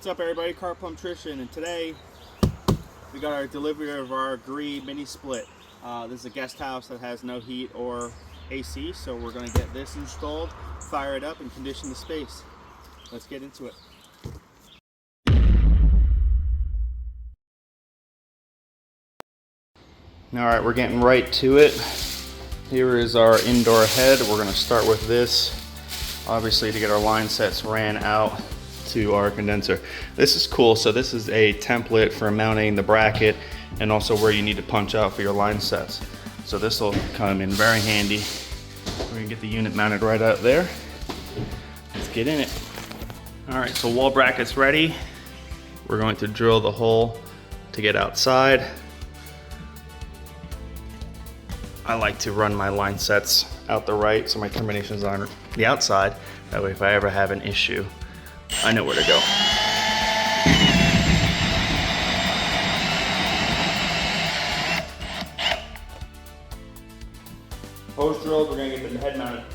What's up, everybody? Car Pumptrician, and today we got our delivery of our Gree mini split. This is a guest house that has no heat or AC, so we're going to get this installed, fire it up, and condition the space. Let's get into it. Alright, we're getting right to it. Here is our indoor head. We're going to start with this, obviously, to get our line sets ran out to our condenser. This is cool. So this is a template for mounting the bracket and also where you need to punch out for your line sets. So this will come in very handy. We're gonna get the unit mounted right out there. Let's get in it. All right, so wall bracket's ready. We're going to drill the hole to get outside. I like to run my line sets out the right so my terminations are on the outside. That way if I ever have an issue, I know where to go. Hose drilled, we're gonna get the head mounted.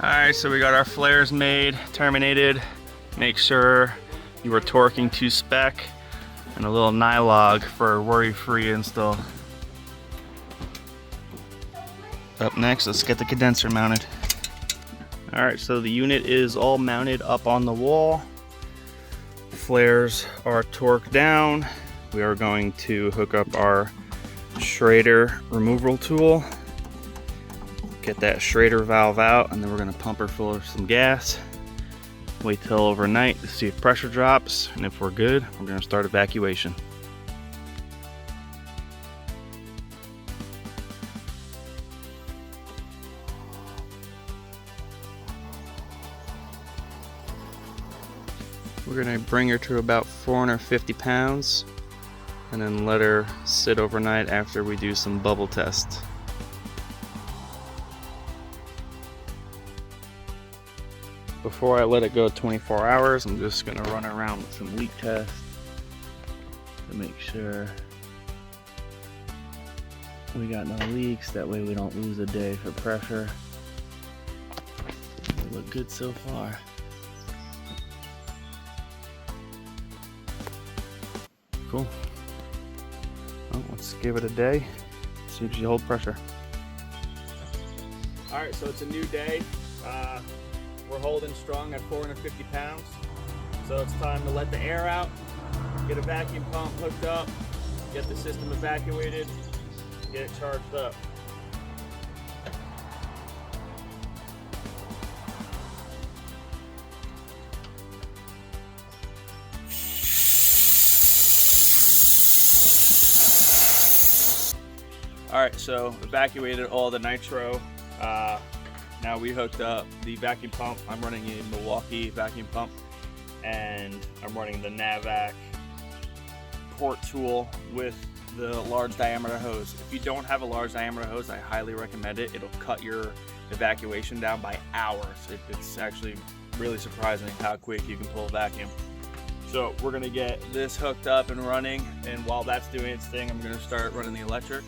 Alright, so we got our flares made, terminated. Make sure you are torquing to spec, and a little nylog for a worry-free install. Up next, let's get the condenser mounted. Alright, so the unit is all mounted up on the wall. Flares are torqued down. We are going to hook up our Schrader removal tool. Get that Schrader valve out, and then we're going to pump her full of some gas. Wait till overnight to see if pressure drops, and if we're good, we're going to start evacuation. We're going to bring her to about 450 pounds and then let her sit overnight after we do some bubble tests. Before I let it go 24 hours, I'm just gonna run around with some leak tests to make sure we got no leaks. That way we don't lose a day for pressure. They look good so far. Cool. Well, let's give it a day, see if she holds pressure. All right, so it's a new day. We're holding strong at 450 pounds. So it's time to let the air out, get a vacuum pump hooked up, get the system evacuated, get it charged up. All right, so evacuated all the nitro. Now we hooked up the vacuum pump. I'm running a Milwaukee vacuum pump, and I'm running the Navac port tool with the large diameter hose. If you don't have a large diameter hose, I highly recommend it. It'll cut your evacuation down by hours. It's actually really surprising how quick you can pull a vacuum. So we're gonna get this hooked up and running, and while that's doing its thing, I'm gonna start running the electric.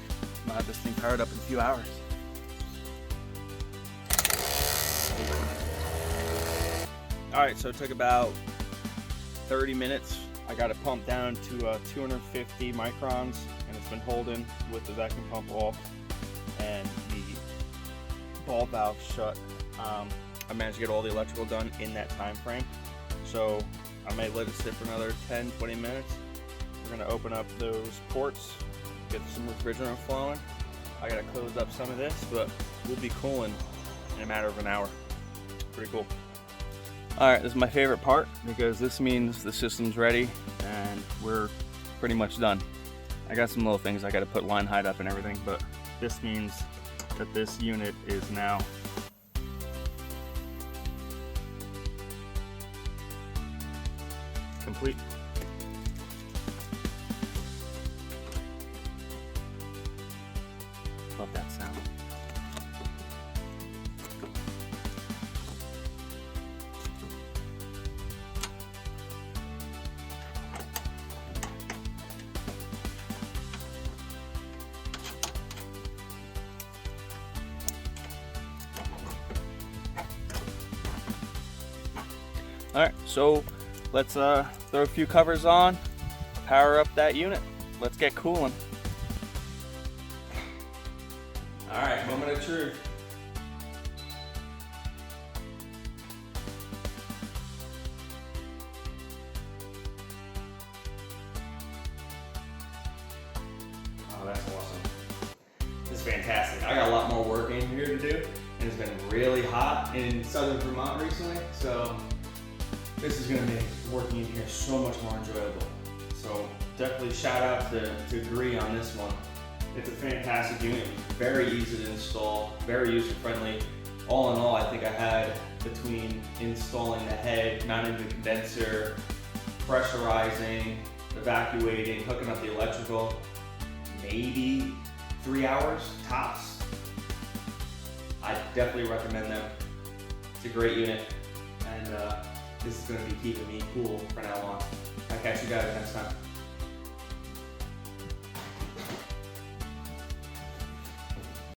I'll have this thing powered up in a few hours. All right, so it took about 30 minutes. I got it pumped down to 250 microns, and it's been holding with the vacuum pump off and the ball valve shut. I managed to get all the electrical done in that time frame. So I may let it sit for another 10-20 minutes. We're gonna open up those ports, get some refrigerant flowing. I gotta close up some of this, but we'll be cooling in a matter of an hour. Pretty cool. All right, this is my favorite part because this means the system's ready and we're pretty much done. I got some little things I got to put line height up and everything, but this means that this unit is now complete. Love that sound. All right, so let's throw a few covers on, power up that unit. Let's get cooling. All right, moment of truth. Oh, that's awesome. This is fantastic. I got a lot more work in here to do, and it's been really hot in southern Vermont recently, so this is going to make working in here so much more enjoyable. So definitely shout out to Gree on this one. It's a fantastic unit, very easy to install, very user friendly. All in all, I think I had, between installing the head, mounting the condenser, pressurizing, evacuating, hooking up the electrical, maybe 3 hours tops. I definitely recommend them. It's a great unit, and this is going to be keeping me cool from now on. I'll catch you guys next time.